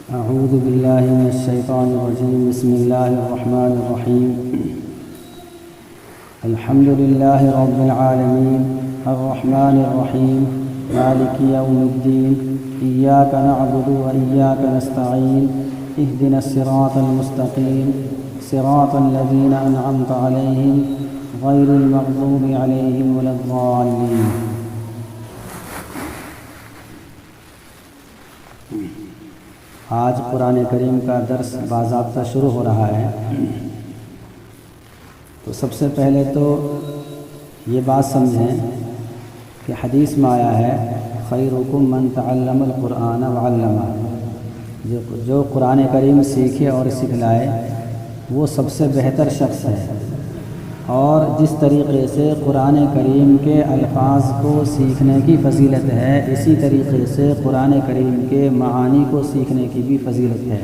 أعوذ بالله من الشيطان الرجيم. بسم الله الرحمن الرحيم. الحمد لله رب العالمين الرحمن الرحيم مالك يوم الدين إياك نعبد وإياك نستعين اهدنا الصراط المستقيم صراط الذين أنعمت عليهم غير المغضوب عليهم ولا الضالين. آج قرآن کریم کا درس باضابطہ شروع ہو رہا ہے، تو سب سے پہلے تو یہ بات سمجھیں کہ حدیث میں آیا ہے خیرکم من تعلم القرآن وعلمہ، جو قرآن کریم سیکھے اور سکھلائے وہ سب سے بہتر شخص ہے، اور جس طریقے سے قرآن کریم کے الفاظ کو سیکھنے کی فضیلت ہے اسی طریقے سے قرآن کریم کے معانی کو سیکھنے کی بھی فضیلت ہے۔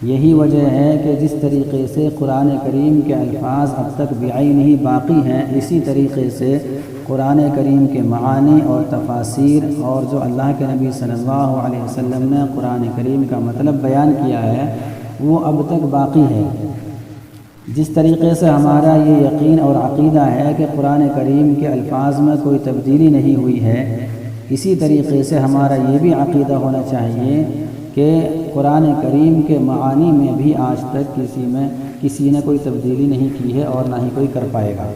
یہی وجہ ہے کہ جس طریقے سے قرآن کریم کے الفاظ اب تک بعینہ ہی باقی ہیں، اسی طریقے سے قرآن کریم کے معانی اور تفاسیر اور جو اللہ کے نبی صلی اللہ علیہ وسلم نے قرآن کریم کا مطلب بیان کیا ہے وہ اب تک باقی ہے۔ جس طریقے سے ہمارا یہ یقین اور عقیدہ ہے کہ قرآن کریم کے الفاظ میں کوئی تبدیلی نہیں ہوئی ہے، اسی طریقے سے ہمارا یہ بھی عقیدہ ہونا چاہیے کہ قرآن کریم کے معانی میں بھی آج تک کسی نے کوئی تبدیلی نہیں کی ہے اور نہ ہی کوئی کر پائے گا۔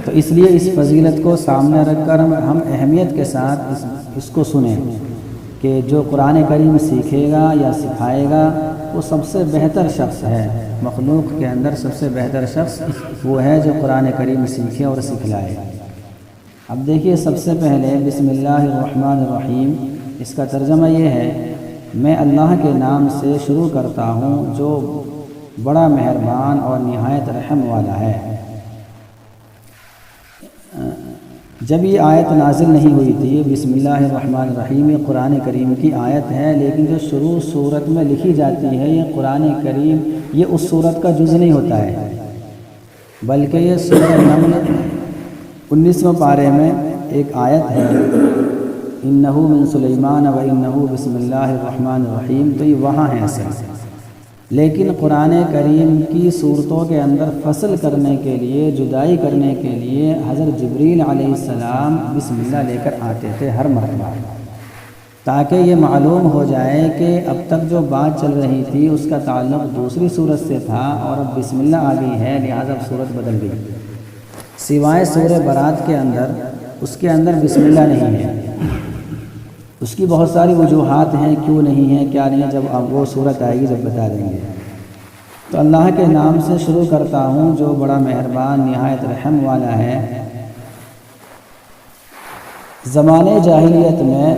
تو اس لیے اس فضیلت کو سامنے رکھ کر ہم اہمیت کے ساتھ اس کو سنیں کہ جو قرآن کریم سیکھے گا یا سکھائے گا وہ سب سے بہتر شخص ہے۔ مخلوق کے اندر سب سے بہتر شخص وہ ہے جو قرآن کریم سیکھے اور سکھلائے۔ اب دیکھیے، سب سے پہلے بسم اللہ الرحمن الرحیم، اس کا ترجمہ یہ ہے میں اللہ کے نام سے شروع کرتا ہوں جو بڑا مہربان اور نہایت رحم والا ہے۔ جب یہ آیت نازل نہیں ہوئی تھی، بسم اللہ الرحمن الرحیم یہ قرآن کریم کی آیت ہے، لیکن جو شروع صورت میں لکھی جاتی ہے یہ قرآن کریم یہ اس صورت کا جز نہیں ہوتا ہے، بلکہ یہ سورہ نمل 19ویں پارے میں ایک آیت ہے، انہ من سلیمان و انہ بسم اللہ الرحمن الرحیم، تو یہ وہاں ہے اصل سے۔ لیکن قرآن کریم کی صورتوں کے اندر فصل کرنے کے لیے، جدائی کرنے کے لیے حضرت جبریل علیہ السلام بسم اللہ لے کر آتے تھے ہر مرتبہ، تاکہ یہ معلوم ہو جائے کہ اب تک جو بات چل رہی تھی اس کا تعلق دوسری صورت سے تھا اور اب بسم اللہ آ گئی ہے، لہذا اب صورت بدل گئی۔ سوائے سورہ برات کے اندر اس کے اندر بسم اللہ نہیں ہے، اس کی بہت ساری وجوہات ہیں کیوں نہیں ہے کیا نہیں ہے، جب اب وہ صورت آئے گی جب بتا دیں گے۔ تو اللہ کے نام سے شروع کرتا ہوں جو بڑا مہربان نہایت رحم والا ہے۔ زمانے جاہلیت میں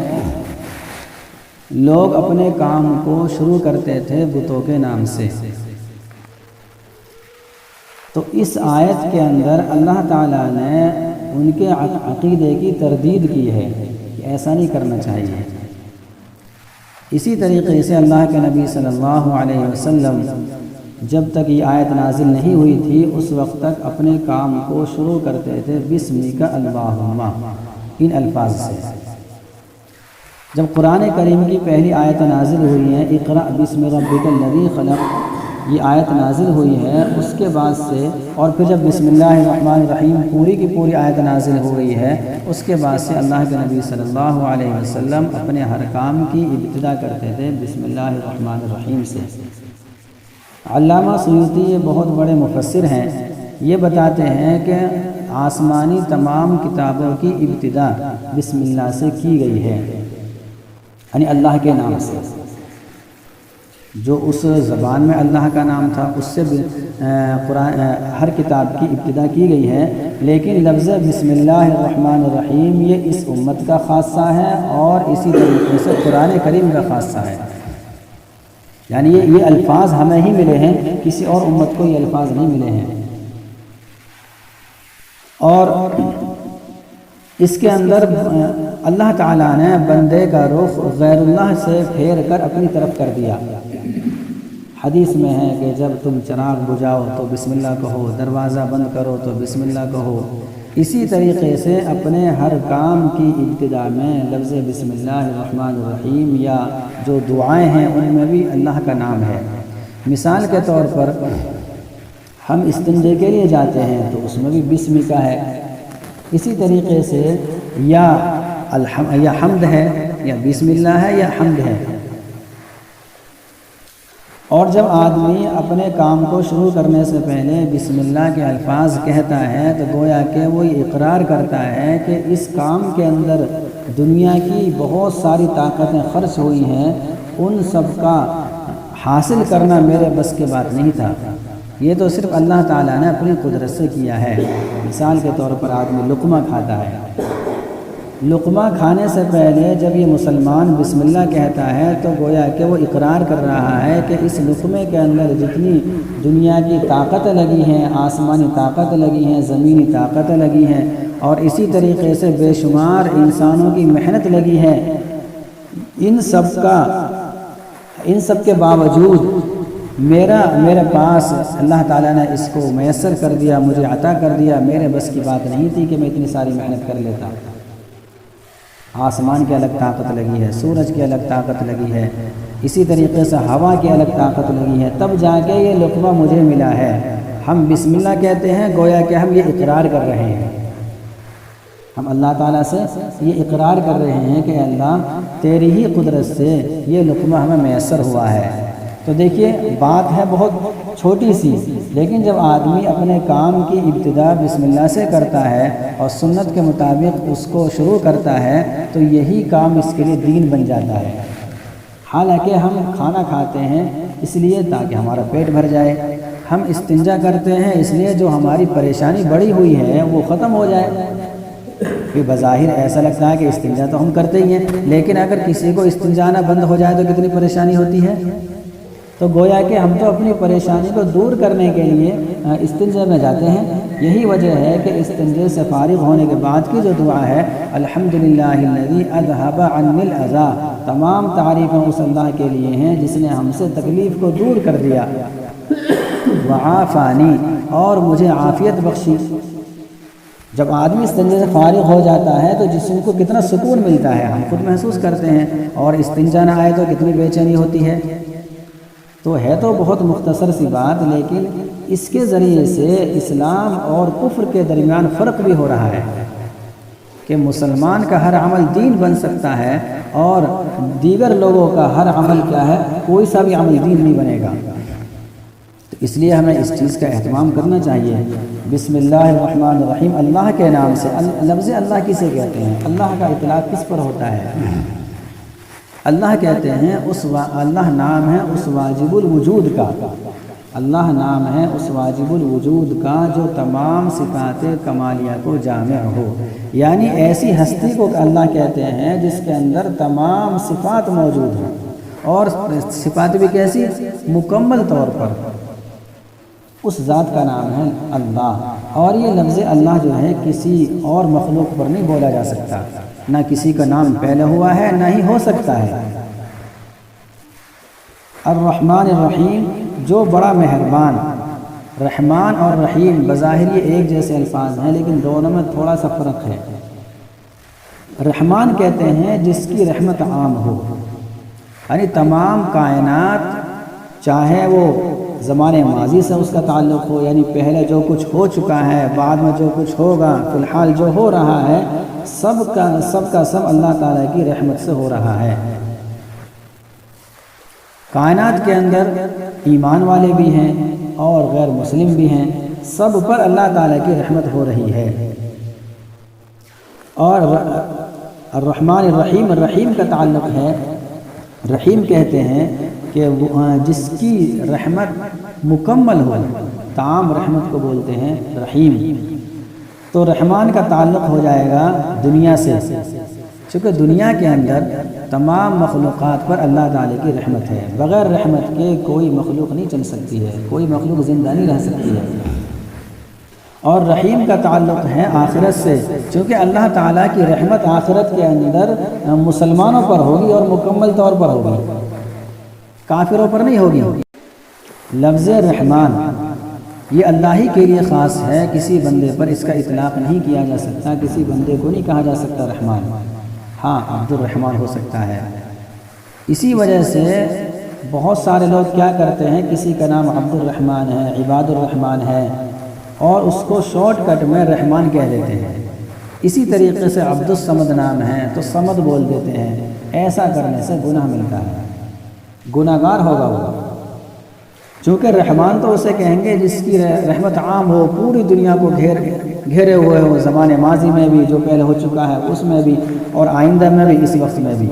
لوگ اپنے کام کو شروع کرتے تھے بتوں کے نام سے، تو اس آیت کے اندر اللہ تعالیٰ نے ان کے عقیدے کی تردید کی ہے کہ ایسا نہیں کرنا چاہیے۔ اسی طریقے سے اللہ کے نبی صلی اللہ علیہ وسلم جب تک یہ آیت نازل نہیں ہوئی تھی اس وقت تک اپنے کام کو شروع کرتے تھے بسمک اللہم، ان الفاظ سے۔ جب قرآن کریم کی پہلی آیت نازل ہوئی ہے اقرأ بسم ربک الذی خلق، یہ آیت نازل ہوئی ہے، اس کے بعد سے اور پھر جب بسم اللہ الرحمن الرحیم پوری کی پوری آیت نازل ہو گئی ہے، اس کے بعد سے اللہ کے نبی صلی اللہ علیہ وسلم اپنے ہر کام کی ابتدا کرتے تھے بسم اللہ الرحمن الرحیم سے۔ علامہ سیوطی یہ بہت بڑے مفسر ہیں، یہ بتاتے ہیں کہ آسمانی تمام کتابوں کی ابتدا بسم اللہ سے کی گئی ہے، یعنی اللہ کے نام سے۔ جو اس زبان میں اللہ کا نام تھا اس سے قرآن ہر کتاب کی ابتدا کی گئی ہے، لیکن لفظ بسم اللہ الرحمن الرحیم یہ اس امت کا خاصہ ہے اور اسی طریقے سے قرآن کریم کا خاصہ ہے، یعنی یہ الفاظ ہمیں ہی ملے ہیں، کسی اور امت کو یہ الفاظ نہیں ملے ہیں۔ اور اس کے اندر اللہ تعالیٰ نے بندے کا رخ غیر اللہ سے پھیر کر اپنی طرف کر دیا۔ حدیث میں ہے کہ جب تم چراغ بجھاؤ تو بسم اللہ کہو، دروازہ بند کرو تو بسم اللہ کہو، اسی طریقے سے اپنے ہر کام کی ابتدا میں لفظ بسم اللہ الرحمن الرحیم یا جو دعائیں ہیں ان میں بھی اللہ کا نام ہے۔ مثال کے طور پر ہم استنجے کے لیے جاتے ہیں تو اس میں بھی بسم کا ہے، اسی طریقے سے یا حمد ہے، یا بسم اللہ ہے یا حمد ہے۔ اور جب آدمی اپنے کام کو شروع کرنے سے پہلے بسم اللہ کے الفاظ کہتا ہے تو گویا کہ وہ اقرار کرتا ہے کہ اس کام کے اندر دنیا کی بہت ساری طاقتیں خرچ ہوئی ہیں، ان سب کا حاصل کرنا میرے بس کے بات نہیں تھا، یہ تو صرف اللہ تعالیٰ نے اپنی قدرت سے کیا ہے۔ مثال کے طور پر آدمی لقمہ کھاتا ہے، لقمہ کھانے سے پہلے جب یہ مسلمان بسم اللہ کہتا ہے تو گویا کہ وہ اقرار کر رہا ہے کہ اس لقمے کے اندر جتنی دنیا کی طاقتیں لگی ہیں، آسمانی طاقت لگی ہیں، زمینی طاقتیں لگی ہیں، اور اسی طریقے سے بے شمار انسانوں کی محنت لگی ہے، ان سب کے باوجود میرے پاس اللہ تعالیٰ نے اس کو میسر کر دیا، مجھے عطا کر دیا، میرے بس کی بات نہیں تھی کہ میں اتنی ساری محنت کر لیتا۔ آسمان کی الگ طاقت لگی ہے، سورج کی الگ طاقت لگی ہے، اسی طریقے سے ہوا کی الگ طاقت لگی ہے، تب جا کے یہ لقمہ مجھے ملا ہے۔ ہم بسم اللہ کہتے ہیں، گویا کہ ہم یہ اقرار کر رہے ہیں، ہم اللہ تعالیٰ سے یہ اقرار کر رہے ہیں کہ اللہ تیری ہی قدرت سے یہ لقمہ ہمیں میسر ہوا ہے۔ تو دیکھیے بات ہے بہت چھوٹی سی، لیکن جب آدمی اپنے کام کی ابتدا بسم اللہ سے کرتا ہے اور سنت کے مطابق اس کو شروع کرتا ہے تو یہی کام اس کے لیے دین بن جاتا ہے۔ حالانکہ ہم کھانا کھاتے ہیں اس لیے تاکہ ہمارا پیٹ بھر جائے، ہم استنجا کرتے ہیں اس لیے جو ہماری پریشانی بڑھی ہوئی ہے وہ ختم ہو جائے۔ کہ بظاہر ایسا لگتا ہے کہ استنجا تو ہم کرتے ہی ہیں، لیکن اگر کسی کو استنجانا بند ہو جائے تو کتنی پریشانی ہوتی ہے۔ تو گویا کہ ہم تو اپنی پریشانی کو دور کرنے کے لیے استنجا میں جاتے ہیں۔ یہی وجہ ہے کہ استنجے سے فارغ ہونے کے بعد کی جو دعا ہے الحمدللہ الذی اذھب عنی الاذی، تمام تعریفیں اس اللہ کے لیے ہیں جس نے ہم سے تکلیف کو دور کر دیا، وعافانی، اور مجھے عافیت بخشی۔ جب آدمی استنجے سے فارغ ہو جاتا ہے تو جسم کو کتنا سکون ملتا ہے، ہم خود محسوس کرتے ہیں، اور استنجا نہ آئے تو کتنی بے چینی ہوتی ہے۔ تو ہے تو بہت مختصر سی بات، لیکن اس کے ذریعے سے اسلام اور کفر کے درمیان فرق بھی ہو رہا ہے کہ مسلمان کا ہر عمل دین بن سکتا ہے اور دیگر لوگوں کا ہر عمل کیا ہے، کوئی سا بھی عمل دین نہیں بنے گا۔ تو اس لیے ہمیں اس چیز کا اہتمام کرنا چاہیے۔ بسم اللہ الرحمن الرحیم، اللہ کے نام سے۔ لفظ اللہ کسے کہتے ہیں؟ اللہ کا اطلاق کس پر ہوتا ہے؟ اللہ کہتے ہیں اللہ نام ہے اس واجب الوجود کا، اللہ نام ہے اس واجب الوجود کا جو تمام صفات کمالیہ کو جامع ہو، یعنی ایسی ہستی کو اللہ کہتے ہیں جس کے اندر تمام صفات موجود ہیں، اور صفات بھی کیسی؟ مکمل طور پر۔ اس ذات کا نام ہے اللہ، اور یہ لفظ اللہ جو ہے کسی اور مخلوق پر نہیں بولا جا سکتا، نہ کسی کا نام پہلے ہوا ہے نہ ہی ہو سکتا ہے۔ الرحمن الرحیم، جو بڑا مہربان۔ رحمان اور رحیم بظاہر یہ ایک جیسے الفاظ ہیں لیکن دونوں میں تھوڑا سا فرق ہے۔ رحمان کہتے ہیں جس کی رحمت عام ہو، یعنی تمام کائنات، چاہے وہ زمانے ماضی سے اس کا تعلق ہو، یعنی پہلے جو کچھ ہو چکا ہے، بعد میں جو کچھ ہوگا، فی الحال جو ہو رہا ہے، سب کا سب اللہ تعالیٰ کی رحمت سے ہو رہا ہے۔ کائنات کے اندر ایمان والے بھی ہیں اور غیر مسلم بھی ہیں، سب پر اللہ تعالیٰ کی رحمت ہو رہی ہے۔ اور الرحمن الرحیم، الرحیم کا تعلق ہے، رحیم کہتے ہیں کہ جس کی رحمت مکمل ہو، تمام رحمت کو بولتے ہیں رحیم۔ تو رحمان کا تعلق ہو جائے گا دنیا سے، چونکہ دنیا کے اندر تمام مخلوقات پر اللہ تعالی کی رحمت ہے، بغیر رحمت کے کوئی مخلوق نہیں چل سکتی ہے، کوئی مخلوق زندہ نہیں رہ سکتی ہے۔ اور رحیم کا تعلق ہے آخرت سے، چونکہ اللہ تعالیٰ کی رحمت آخرت کے اندر مسلمانوں پر ہوگی اور مکمل طور پر ہوگی، کافروں پر نہیں ہوگی۔ لفظ رحمان یہ اللہ ہی کے لیے خاص ہے، کسی بندے پر اس کا اطلاق نہیں کیا جا سکتا، کسی بندے کو نہیں کہا جا سکتا رحمان، ہاں عبد الرحمن ہو سکتا ہے۔ اسی وجہ سے بہت سارے لوگ کیا کرتے ہیں، کسی کا نام عبد الرحمن ہے، عباد الرحمن ہے، اور اس کو شارٹ کٹ میں رحمان کہہ دیتے ہیں۔ اسی طریقے سے عبد الصمد نام ہے تو صمد بول دیتے ہیں۔ ایسا کرنے سے گناہ ملتا ہے، گناہ گار ہوگا وہ، چونکہ رحمان تو اسے کہیں گے جس کی رحمت عام ہو، پوری دنیا کو گھیرے ہوئے ہو، زمانے ماضی میں بھی، جو پہلے ہو چکا ہے اس میں بھی، اور آئندہ میں بھی، اس وقت میں بھی۔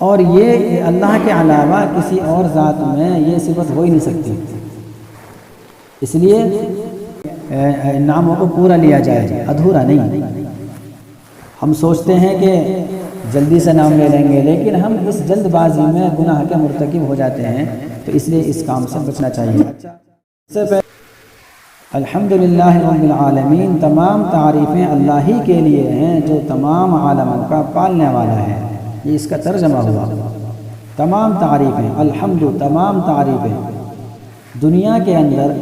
اور یہ اللہ کے علاوہ کسی اور ذات میں یہ صفت ہو ہی نہیں سکتی، اس لیے ناموں کو پورا لیا جائے، ادھورا نہیں۔ ہم سوچتے ہیں کہ جلدی سے نام لے لیں گے، لیکن ہم اس جلد بازی میں گناہ کے مرتکب ہو جاتے ہیں، تو اس لیے اس کام سے بچنا چاہیے۔ سے پہلے الحمدللہ رب العالمین، تمام تعریفیں اللہ ہی کے لیے ہیں جو تمام عالموں کا پالنے والا ہے، یہ اس کا ترجمہ ہوا۔ تمام تعریفیں، الحمد، تمام تعریفیں۔ دنیا کے اندر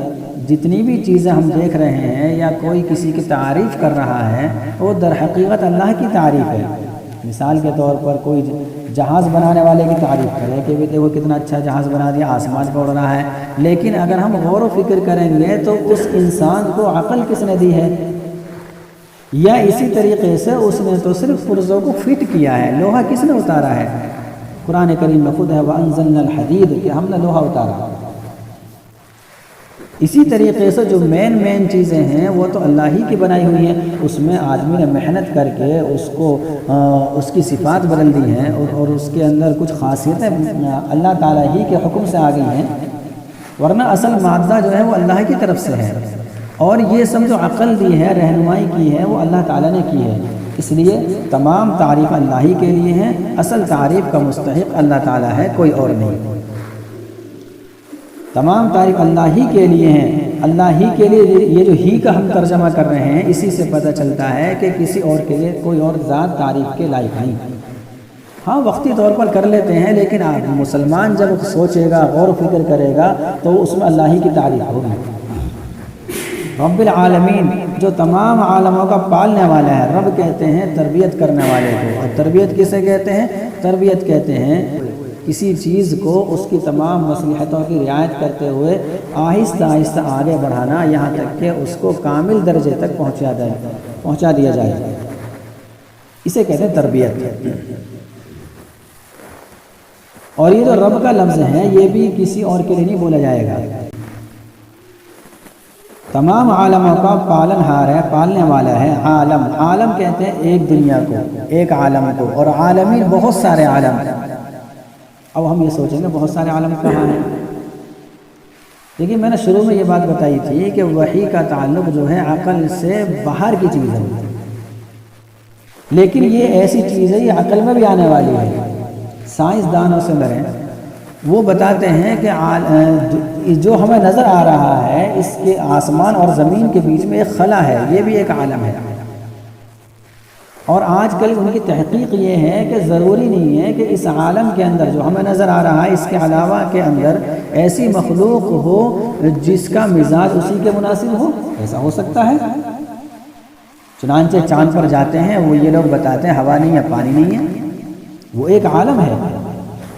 جتنی بھی چیزیں ہم دیکھ رہے ہیں یا کوئی کسی کی تعریف کر رہا ہے، وہ در حقیقت اللہ کی تعریف ہے۔ مثال کے طور پر کوئی جہاز بنانے والے کی تعریف کرے کہ دیکھو کتنا اچھا جہاز بنا دیا، آسمان پہ اڑ رہا ہے، لیکن اگر ہم غور و فکر کریں گے تو اس انسان کو عقل کس نے دی ہے؟ یا اسی طریقے سے اس نے تو صرف پرزوں کو فٹ کیا ہے، لوہا کس نے اتارا ہے؟ قرآن کریم میں خود ہے وَأَنزَلْنَا الْحَدِيدَ، کہ ہم نے لوہا اتارا۔ اسی طریقے سے جو مین چیزیں ہیں وہ تو اللہ ہی کی بنائی ہوئی ہیں، اس میں آدمی نے محنت کر کے اس کو اس کی صفات بدل دی ہیں، اور اس کے اندر کچھ خاصیتیں اللہ تعالیٰ ہی کے حکم سے آ گئی ہیں، ورنہ اصل مادہ جو ہے وہ اللہ کی طرف سے ہے، اور یہ سب جو عقل دی ہے، رہنمائی کی ہے، وہ اللہ تعالیٰ نے کی ہے۔ اس لیے تمام تعریف اللہ ہی کے لیے ہیں، اصل تعریف کا مستحق اللہ تعالیٰ ہے، کوئی اور نہیں۔ تمام تعریف اللہ ہی کے لیے ہیں، اللہ ہی کے لیے۔ یہ جو ہی کا ہم ترجمہ کر رہے ہیں، اسی سے پتہ چلتا ہے کہ کسی اور کے لیے کوئی اور ذات تعریف کے لائق نہیں۔ ہاں وقتی طور پر کر لیتے ہیں، لیکن مسلمان جب سوچے گا، غور و فکر کرے گا، تو اس میں اللہ ہی کی تعریف ہوگی۔ رب العالمین، جو تمام عالموں کا پالنے والا ہے۔ رب کہتے ہیں تربیت کرنے والے کو، اور تربیت کسے کہتے ہیں؟ تربیت کہتے ہیں کسی چیز کو اس کی تمام مصلحتوں کی رعایت کرتے ہوئے آہستہ آہستہ آگے بڑھانا، یہاں تک کہ اس کو کامل درجے تک پہنچا دیا جائے، اسے کہتے ہیں تربیت۔ اور یہ جو رب کا لفظ ہے، یہ بھی کسی اور کے لیے نہیں بولا جائے گا، تمام عالموں کا پالن ہار ہے، پالنے والا ہے۔ عالم، عالم کہتے ہیں ایک دنیا کو، ایک عالم کو، اور عالمین بہت سارے عالم۔ اب ہم یہ سوچیں گے بہت سارے عالم کہاں ہیں؟ لیکن میں نے شروع میں یہ بات بتائی تھی کہ وحی کا تعلق جو ہے عقل سے باہر کی چیز ہے، لیکن یہ ایسی چیز ہے، یہ عقل میں بھی آنے والی ہے۔ سائنسدانوں سے لڑیں، وہ بتاتے ہیں کہ جو ہمیں نظر آ رہا ہے، اس کے آسمان اور زمین کے بیچ میں ایک خلا ہے، یہ بھی ایک عالم ہے۔ اور آج کل ان کی تحقیق یہ ہے کہ ضروری نہیں ہے کہ اس عالم کے اندر جو ہمیں نظر آ رہا ہے، اس کے علاوہ کے اندر ایسی مخلوق ہو جس کا مزاج اسی کے مناسب ہو، ایسا ہو سکتا ہے۔ چنانچہ چاند پر جاتے ہیں، وہ یہ لوگ بتاتے ہیں ہوا نہیں ہے، پانی نہیں ہے، وہ ایک عالم ہے۔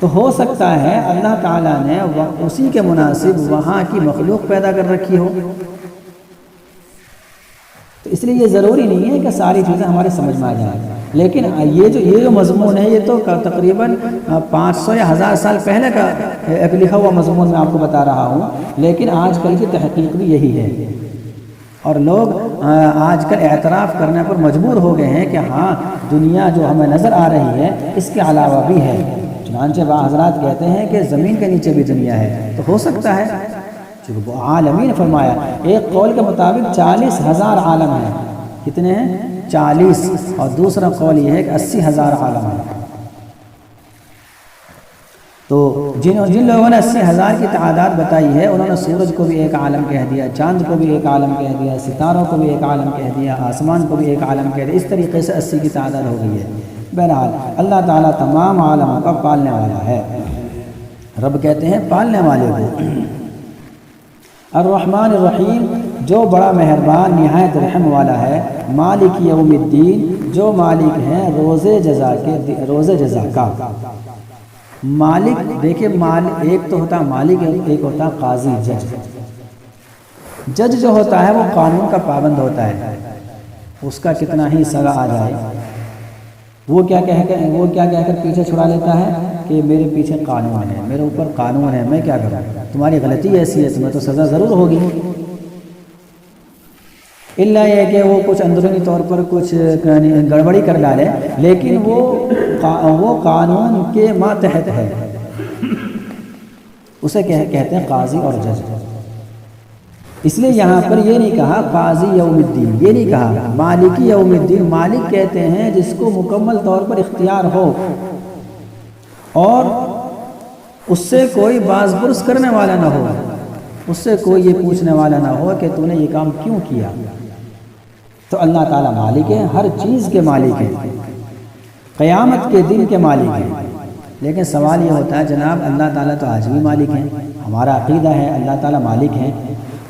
تو ہو سکتا ہے اللہ تعالیٰ نے اسی کے مناسب وہاں کی مخلوق پیدا کر رکھی ہو، تو اس لیے یہ ضروری نہیں ہے کہ ساری چیزیں ہمارے سمجھ میں آ جائیں۔ لیکن یہ جو مضمون ہے، یہ تو تقریباً 500 یا 1000 سال پہلے کا ایک لکھا ہوا مضمون میں آپ کو بتا رہا ہوں، لیکن آج کل کی تحقیق بھی یہی ہے، اور لوگ آج کل اعتراف کرنے پر مجبور ہو گئے ہیں کہ ہاں دنیا جو ہمیں نظر آ رہی ہے اس کے علاوہ بھی ہے۔ چنانچہ بعض حضرات کہتے ہیں کہ زمین کے نیچے بھی دنیا ہے، تو ہو سکتا ہے، چونکہ وہ عالمین فرمایا۔ ایک قول کے مطابق 40,000 عالم ہیں، کتنے ہیں؟ 40، اور دوسرا قول یہ ہے کہ 80,000 عالم ہیں۔ تو جن لوگوں نے 80,000 کی تعداد بتائی ہے، انہوں نے سورج کو بھی ایک عالم کہہ دیا، چاند کو بھی ایک عالم کہہ دیا، ستاروں کو بھی ایک عالم کہہ دیا، آسمان کو بھی ایک عالم کہہ دیا، اس طریقے سے 80 کی تعداد ہو گئی ہے۔ بہرحال اللہ تعالیٰ تمام عالموں کا پالنے والا ہے۔ رب کہتے ہیں پالنے والے کو۔ الرحمن الرحیم جو بڑا مہربان نہایت رحم والا ہے، مالک یوم الدین جو مالک ہیں روز جزا کا۔ مالک دیکھیں، ایک تو ہوتا مالک، ایک ہوتا قاضی، جج جو ہوتا ہے وہ قانون کا پابند ہوتا ہے، اس کا کتنا ہی سزا آ جائے وہ کیا کہہ کر پیچھے چھڑا لیتا ہے کہ میرے پیچھے قانون ہے، میرے اوپر قانون ہے، میں کیا کروں، تمہاری غلطی ایسی ہے، تمہیں تو سزا ضرور ہوگی، الا یہ کہ وہ کچھ اندرونی طور پر کچھ گڑبڑی کر ڈالے، لیکن وہ قانون کے ماتحت ہے، اسے کہتے ہیں قاضی اور جج۔ اس لیے یہاں پر یہ نہیں کہا قاضی یوم الدین، یہ نہیں کہا مالکی یوم الدین۔ مالک کہتے ہیں جس کو مکمل طور پر اختیار ہو اور اس سے کوئی باز پرس کرنے والا نہ ہو، اس سے کوئی یہ پوچھنے والا نہ ہو کہ تو نے یہ کام کیوں کیا۔ تو اللہ تعالیٰ مالک ہے، ہر چیز کے مالک ہے، قیامت کے دن کے مالک ہیں۔ لیکن سوال یہ ہوتا ہے جناب اللہ تعالیٰ تو آج بھی مالک ہیں، ہمارا عقیدہ ہے اللہ تعالیٰ مالک ہیں،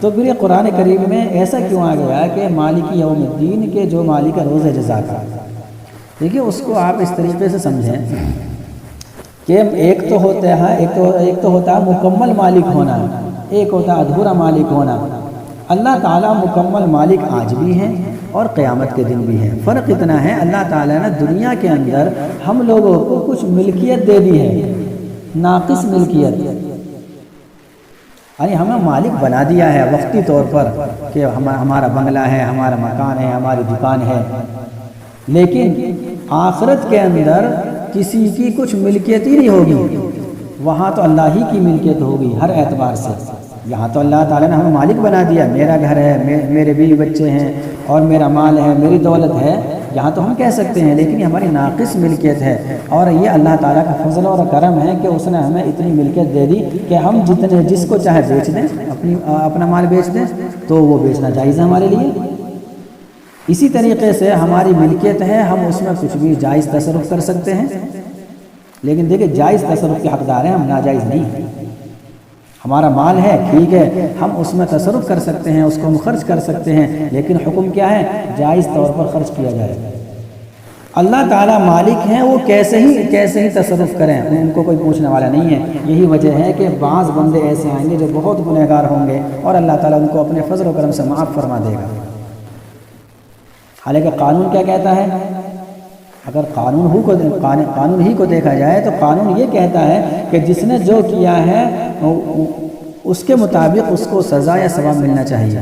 تو پھر یہ قرآن کریم میں ایسا کیوں آ گیا کہ مالک یوم الدین کے جو مالک ہے روز جزا کا؟ دیکھیے اس کو آپ اس طریقے سے سمجھیں کہ ایک تو ہوتا ہے مکمل مالک ہونا، ایک ہوتا ہے ادھورا مالک ہونا۔ اللہ تعالیٰ مکمل مالک آج بھی ہیں اور قیامت کے دن بھی ہیں۔ فرق اتنا ہے اللہ تعالیٰ نے دنیا کے اندر ہم لوگوں کو کچھ ملکیت دے دی ہے، ناقص ملکیت، یعنی ہمیں مالک بنا دیا ہے وقتی طور پر کہ ہمارا بنگلہ ہے، ہمارا مکان ہے، ہماری دکان ہے، لیکن آخرت کے اندر کسی کی کچھ ملکیت ہی نہیں ہوگی، وہاں تو اللہ ہی کی ملکیت ہوگی ہر اعتبار سے۔ یہاں تو اللہ تعالیٰ نے ہمیں مالک بنا دیا، میرا گھر ہے، میرے بیوی بچے ہیں اور میرا مال ہے، میری دولت ہے، یہاں تو ہم کہہ سکتے ہیں، لیکن یہ ہماری ناقص ملکیت ہے۔ اور یہ اللہ تعالیٰ کا فضل اور کرم ہے کہ اس نے ہمیں اتنی ملکیت دے دی کہ ہم جس کو چاہے بیچ دیں، اپنا مال بیچ دیں تو وہ بیچنا جائز ہے ہمارے لیے۔ اسی طریقے سے ہماری ملکیت ہے، ہم اس میں کچھ بھی جائز تصرف کر سکتے ہیں، لیکن دیکھیں جائز تصرف کے حقدار ہیں، ہم ناجائز نہیں۔ ہمارا مال ہے ٹھیک ہے، ہم اس میں تصرف کر سکتے ہیں، اس کو ہم خرچ کر سکتے ہیں، لیکن حکم کیا ہے؟ جائز طور پر خرچ کیا جائے۔ اللہ تعالیٰ مالک ہیں، وہ کیسے ہی تصرف کریں، ان کو کوئی پوچھنے والا نہیں ہے۔ یہی وجہ ہے کہ بعض بندے ایسے آئیں گے جو بہت گنہگار ہوں گے اور اللہ تعالیٰ ان کو اپنے فضل و کرم سے معاف فرما دے گا۔ حالانکہ قانون کیا کہتا ہے؟ اگر قانون ہی کو دیکھا جائے تو قانون یہ کہتا ہے کہ جس نے جو کیا ہے اس کے مطابق اس کو سزا یا ثواب ملنا چاہیے،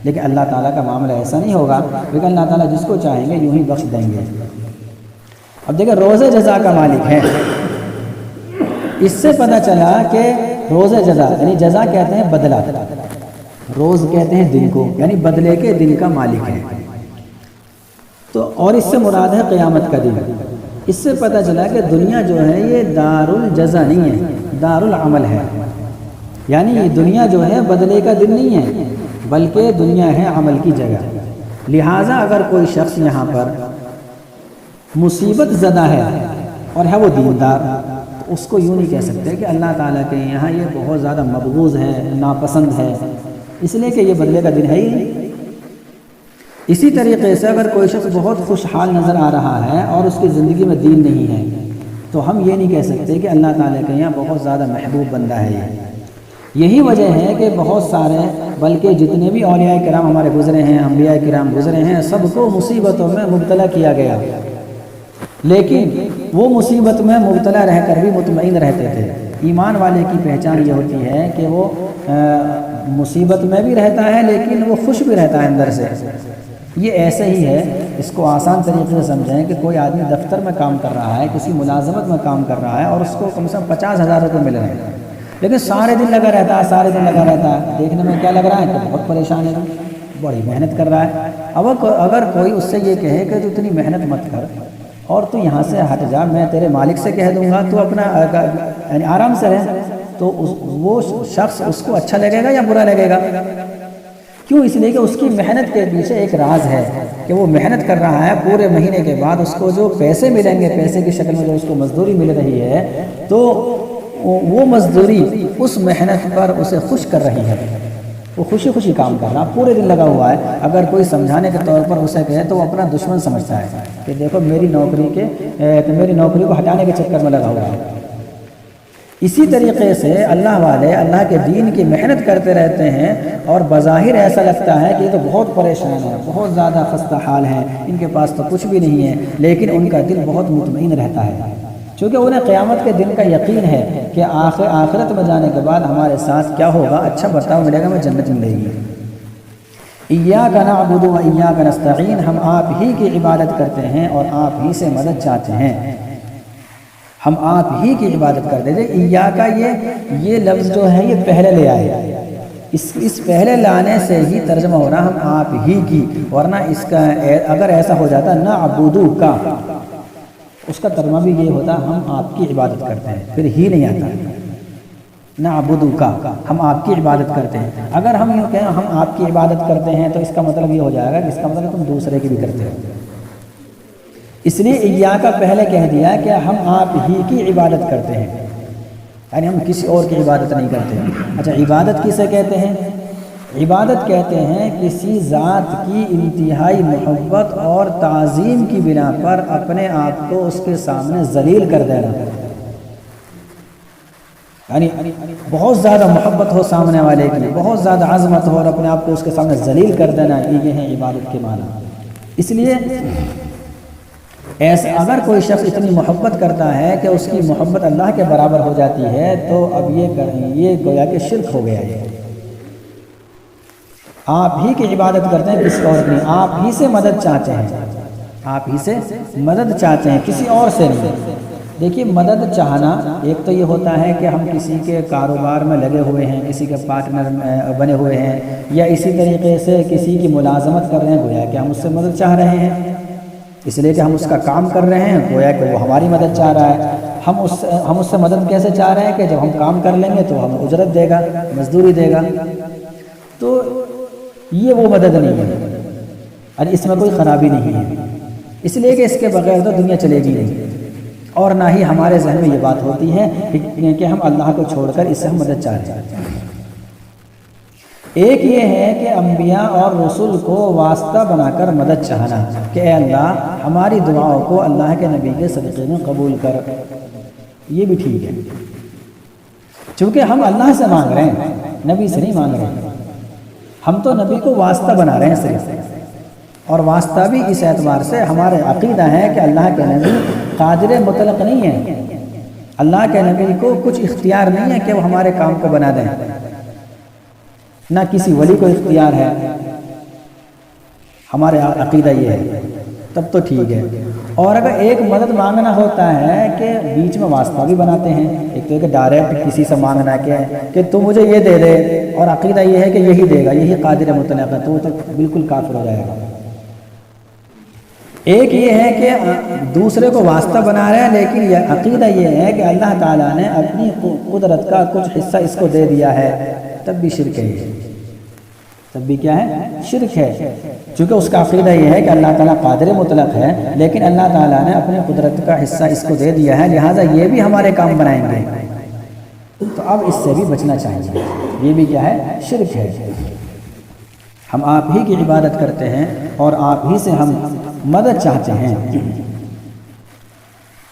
لیکن اللہ تعالیٰ کا معاملہ ایسا نہیں ہوگا، لیکن اللہ تعالیٰ جس کو چاہیں گے یوں ہی بخش دیں گے۔ اب دیکھیں روز جزا کا مالک ہے، اس سے پتہ چلا کہ روز جزا یعنی جزا کہتے ہیں بدلہ، روز کہتے ہیں دن کو، یعنی بدلے کے دن کا مالک ہے۔ تو اور اس سے مراد ہے قیامت کا دن۔ اس سے پتہ چلا کہ دنیا جو ہے یہ دار الجزا نہیں ہے، دار العمل ہے، یعنی یہ دنیا جو ہے بدلے کا دن نہیں ہے بلکہ دنیا ہے عمل کی جگہ۔ لہٰذا اگر کوئی شخص یہاں پر مصیبت زدہ ہے اور ہے وہ دیندار، تو اس کو یوں نہیں کہہ سکتے کہ اللہ تعالیٰ کے یہاں یہ بہت زیادہ مبغوض ہے، ناپسند ہے، اس لیے کہ یہ بدلے کا دن ہے ہی نہیں۔ اسی طریقے سے اگر کوئی شخص بہت خوشحال نظر آ رہا ہے اور اس کی زندگی میں دین نہیں ہے تو ہم یہ نہیں کہہ سکتے کہ اللہ تعالیٰ کے یہاں بہت زیادہ محبوب بندہ ہے یہ۔ یہی وجہ ہے کہ بہت سارے بلکہ جتنے بھی اولیاء کرام ہمارے گزرے ہیں، انبیاء کرام گزرے ہیں، سب کو مصیبتوں میں مبتلا کیا گیا، لیکن وہ مصیبت میں مبتلا رہ کر بھی مطمئن رہتے تھے۔ ایمان والے کی پہچان یہ ہوتی ہے کہ وہ مصیبت میں بھی رہتا ہے لیکن وہ خوش بھی رہتا ہے اندر سے۔ یہ ایسے ہی ہے، اس کو آسان طریقے سے سمجھیں کہ کوئی آدمی دفتر میں کام کر رہا ہے، کسی ملازمت میں کام کر رہا ہے اور اس کو کم سے کم 50,000 روپے مل رہے ہیں، لیکن سارے دن لگا رہتا ہے، دیکھنے میں کیا لگ رہا ہے کہ بہت پریشان ہے، بڑی محنت کر رہا ہے۔ اگر کوئی اس سے یہ کہے کہ تو اتنی محنت مت کر اور تو یہاں سے ہٹ جا، میں تیرے مالک سے کہہ دوں گا تو اپنا یعنی آرام سے رہ، تو وہ شخص اس کو اچھا لگے گا یا برا لگے گا؟ کیوں؟ اس لیے کہ اس کی محنت کے پیچھے ایک راز ہے کہ وہ محنت کر رہا ہے، پورے مہینے کے بعد اس کو جو پیسے ملیں گے، پیسے کی شکل میں جو اس کو مزدوری مل رہی ہے، تو وہ مزدوری اس محنت پر اسے خوش کر رہی ہے۔ وہ خوشی خوشی کام کر رہا پورے دن لگا ہوا ہے. اگر کوئی سمجھانے کے طور پر اسے کہے تو وہ اپنا دشمن سمجھتا ہے کہ دیکھو میری نوکری کو ہٹانے کے چکر میں لگا ہوا ہے. اسی طریقے سے اللہ والے اللہ کے دین کی محنت کرتے رہتے ہیں اور بظاہر ایسا لگتا ہے کہ یہ تو بہت پریشان ہے، بہت زیادہ خستہ حال ہیں، ان کے پاس تو کچھ بھی نہیں ہے، لیکن ان کا دل بہت مطمئن رہتا ہے، چونکہ انہیں قیامت کے دن کا یقین ہے کہ آخرت میں جانے کے بعد ہمارے ساتھ کیا ہوگا، اچھا برتاؤ ملے گا، ہمیں جنت ملے گی. ایاک نعبد و ایاک نستعین، ہم آپ ہی کی عبادت کرتے ہیں اور آپ ہی سے مدد چاہتے ہیں، ہم آپ ہی کی عبادت کرتے ہیں. ایاک یہ لفظ جو ہے یہ پہلے لے آئے، اس پہلے لانے سے ہی ترجمہ ہو رہا ہم آپ ہی کی، ورنہ اس کا اگر ایسا ہو جاتا نعبدو کا، اس کا ترجمہ بھی یہ ہوتا ہم آپ کی عبادت کرتے ہیں، پھر ہی نہیں آتا. نعبدو کا ہم آپ کی عبادت کرتے ہیں. اگر ہم یوں کہیں ہم آپ کی عبادت کرتے ہیں تو اس کا مطلب یہ ہو جائے گا کہ اس کا مطلب تم دوسرے کی بھی کرتے ہو. اس لیے ایاک پہلے کہہ دیا کہ ہم آپ ہی کی عبادت کرتے ہیں، یعنی ہم کسی اور کی عبادت نہیں کرتے. اچھا، عبادت کسے کہتے ہیں؟ عبادت کہتے ہیں کسی ذات کی انتہائی محبت اور تعظیم کی بنا پر اپنے آپ کو اس کے سامنے ذلیل کر دینا، یعنی بہت زیادہ محبت ہو سامنے والے کی، بہت زیادہ عظمت ہو اور اپنے آپ کو اس کے سامنے ذلیل کر دینا، یہ ہیں عبادت کے معنی. اس لیے ایسا اگر کوئی شخص اتنی محبت کرتا ہے کہ اس کی محبت اللہ کے برابر ہو جاتی ہے تو اب یہ گویا کہ شرک ہو گیا ہے. آپ ہی کی عبادت کرتے ہیں، کسی اور نہیں. آپ ہی سے مدد چاہتے ہیں، آپ ہی سے مدد چاہتے ہیں، کسی اور سے نہیں. دیکھیے، مدد چاہنا ایک تو یہ ہوتا ہے کہ ہم کسی کے کاروبار میں لگے ہوئے ہیں، کسی کے پارٹنر بنے ہوئے ہیں، یا اسی طریقے سے کسی کی ملازمت کر رہے ہیں، گویا کہ ہم اس سے مدد چاہ رہے ہیں، اس لیے کہ ہم اس کا کام کر رہے ہیں، گویا کہ وہ ہماری مدد چاہ رہا ہے. ہم اس سے مدد کیسے چاہ رہے ہیں کہ جب ہم کام کر لیں گے تو ہم اجرت دے گا، مزدوری دے گا. تو یہ وہ مدد نہیں ہے اور اس میں کوئی خرابی نہیں ہے، اس لیے کہ اس کے بغیر تو دنیا چلے گی نہیں، اور نہ ہی ہمارے ذہن میں یہ بات ہوتی ہے کہ ہم اللہ کو چھوڑ کر اس سے ہم مدد چاہ رہے ہیں. ایک یہ ہے کہ انبیاء اور رسول کو واسطہ بنا کر مدد چاہنا کہ اے اللہ ہماری دعاؤں کو اللہ کے نبی کے صدقے میں قبول کر، یہ بھی ٹھیک ہے، چونکہ ہم اللہ سے مانگ رہے ہیں، نبی سے نہیں مانگ رہے ہیں. ہم تو نبی کو واسطہ بنا رہے ہیں صرف، اور واسطہ بھی اس اعتبار سے ہمارے عقیدہ ہے کہ اللہ کے نبی قادر مطلق نہیں ہے، اللہ کے نبی کو کچھ اختیار نہیں ہے کہ وہ ہمارے کام کو بنا دیں، نہ کسی ولی کو اختیار ہے. ہمارے عقیدہ یہ ہے، تب تو ٹھیک ہے. اور اگر ایک مدد مانگنا ہوتا ہے کہ بیچ میں واسطہ بھی بناتے ہیں، ایک تو کہ ڈائریکٹ کسی سے مانگنا کہ تو مجھے یہ دے دے، اور عقیدہ یہ ہے کہ یہی دے گا، یہی قادر مطلق ہے، تو وہ تو بالکل کافر ہو جائے گا. ایک یہ ہے کہ دوسرے کو واسطہ بنا رہے ہیں، لیکن یہ عقیدہ یہ ہے کہ اللہ تعالیٰ نے اپنی قدرت کا کچھ حصہ اس کو دے دیا ہے، تب بھی شرک ہے، تب بھی کیا ہے؟ شرک ہے. چونکہ اس کا عقیدہ یہ ہے کہ اللہ تعالیٰ قادر مطلق ہے، لیکن اللہ تعالیٰ نے اپنی قدرت کا حصہ اس کو دے دیا ہے، لہٰذا یہ بھی ہمارے کام بنائیں گے، تو اب اس سے بھی بچنا چاہیے. یہ بھی کیا ہے؟ شرک ہے. ہم آپ ہی کی عبادت کرتے ہیں اور آپ ہی سے ہم مدد چاہتے ہیں.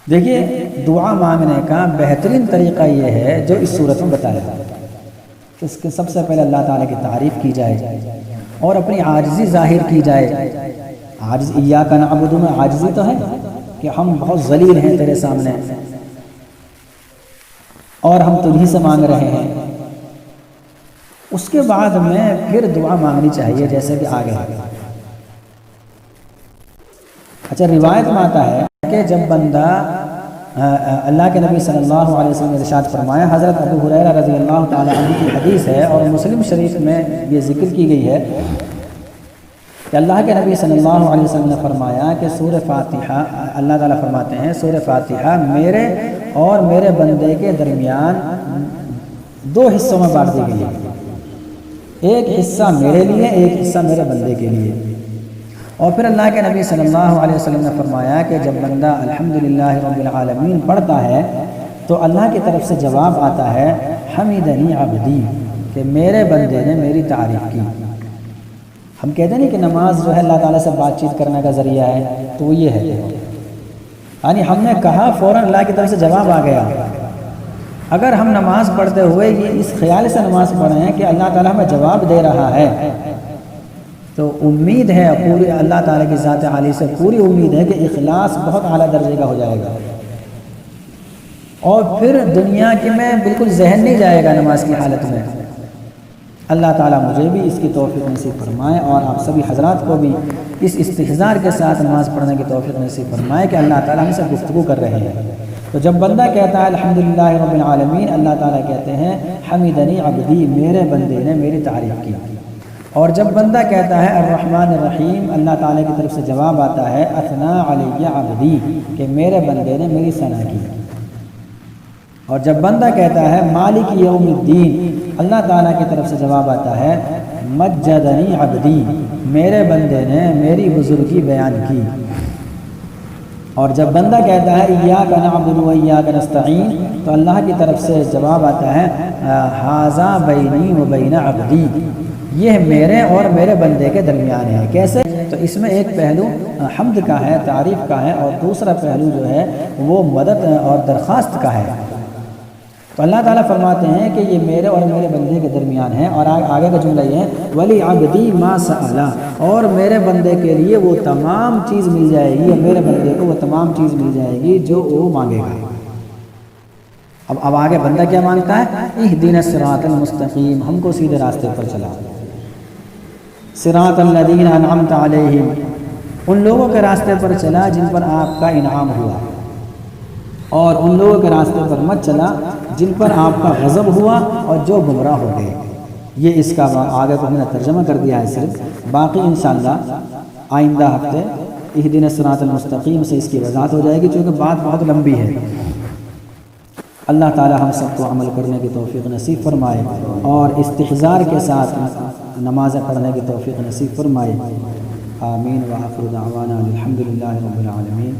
دیکھیے، دعا مانگنے کا بہترین طریقہ یہ ہے جو اس صورت میں بتایا ہے، اس کے سب سے پہلے اللہ تعالیٰ کی تعریف کی جائے اور اپنی عاجزی ظاہر کی جائے. عاجز ایاک نعبد میں عاجزی تو ہے کہ ہم بہت ذلیل ہیں تیرے سامنے اور ہم تجھی سے مانگ رہے ہیں. اس کے بعد میں پھر دعا مانگنی چاہیے جیسے کہ آگے. اچھا، روایت میں آتا ہے کہ جب بندہ اللہ کے نبی صلی اللہ علیہ وسلم نے ارشاد فرمایا، حضرت ابو ہریرہ رضی اللہ تعالی عنہ کی حدیث ہے اور مسلم شریف میں یہ ذکر کی گئی ہے کہ اللہ کے نبی صلی اللہ علیہ وسلم نے فرمایا کہ سورہ فاتحہ، اللہ تعالیٰ فرماتے ہیں سورہ فاتحہ میرے اور میرے بندے کے درمیان دو حصوں میں بانٹ دی گئی ہے، ایک حصہ میرے لیے، ایک حصہ میرے بندے کے لیے. اور پھر اللہ کے نبی صلی اللہ علیہ وسلم نے فرمایا کہ جب بندہ الحمدللہ رب العالمین پڑھتا ہے تو اللہ کی طرف سے جواب آتا ہے حمیدنی عبدی، کہ میرے بندے نے میری تعریف کی۔ ہم کہتے نہیں کہ نماز جو ہے اللہ تعالیٰ سے بات چیت کرنے کا ذریعہ ہے، تو یہ ہے یعنی ہم نے کہا فوراً اللہ کی طرف سے جواب آ گیا۔ اگر ہم نماز پڑھتے ہوئے یہ اس خیال سے نماز پڑھیں ہیں کہ اللہ تعالیٰ ہمیں جواب دے رہا ہے، تو امید ہے پوری اللہ تعالیٰ کی ذات عالی سے پوری امید ہے کہ اخلاص بہت اعلیٰ درجے کا ہو جائے گا، اور پھر دنیا کی میں بالکل ذہن نہیں جائے گا نماز کی حالت میں۔ اللہ تعالیٰ مجھے بھی اس کی توفیق نصیب فرمائے، اور آپ سبھی حضرات کو بھی اس استحضار کے ساتھ نماز پڑھنے کی توفیق نصیب فرمائے کہ اللہ تعالیٰ ہم سے گفتگو کر رہے ہیں۔ تو جب بندہ کہتا ہے الحمدللہ رب العالمین، اللہ تعالیٰ کہتے ہیں حمیدنی عبدی، میرے بندے نے میری تعریف کی۔ اور جب بندہ کہتا ہے الرحمن الرحیم، اللہ تعالیٰ کی طرف سے جواب آتا ہے اثنا علی عبدی، کہ میرے بندے نے میری ثنا کی۔ اور جب بندہ کہتا ہے مالک یوم الدین، اللہ تعالیٰ کی طرف سے جواب آتا ہے مجدنی عبدی، میرے بندے نے میری بزرگی بیان کی۔ اور جب بندہ کہتا ہے ایاک نعبد و ایاک نستعین، تو اللہ کی طرف سے جواب آتا ہے ھذا بینی و بین عبدی، یہ میرے اور میرے بندے کے درمیان ہے۔ کیسے؟ تو اس میں ایک پہلو حمد کا ہے، تعریف کا ہے، اور دوسرا پہلو جو ہے وہ مدد اور درخواست کا ہے۔ تو اللہ تعالیٰ فرماتے ہیں کہ یہ میرے اور میرے بندے کے درمیان ہے، اور آگے کا جملہ یہ ہے ولی عبدی ما سأل، اور میرے بندے کے لیے وہ تمام چیز مل جائے گی، اور میرے بندے کو وہ تمام چیز مل جائے گی جو وہ مانگے گا۔ اب آگے بندہ کیا مانگتا ہے؟ اہدنا الصراط المستقیم، ہم کو سیدھے راستے پر چلا۔ صراط الذین انعمت علیہم، ان لوگوں کے راستے پر چلا جن پر آپ کا انعام ہوا، اور ان لوگوں کے راستے پر مت چلا جن پر آپ کا غضب ہوا اور جو گمراہ ہو گئے۔ یہ اس کا آگے کو میں نے ترجمہ کر دیا ہے صرف، باقی انشاءاللہ آئندہ ہفتے اہدنا الصراط المستقیم سے اس کی وضاحت ہو جائے گی، چونکہ بات بہت لمبی ہے۔ اللہ تعالی ہم سب کو عمل کرنے کی توفیق نصیب فرمائے، اور استحضار کے ساتھ نمازیں پڑھنے کی توفیق نصیب فرمائے۔ آمین، وآخر دعوانا الحمدللہ رب العالمین۔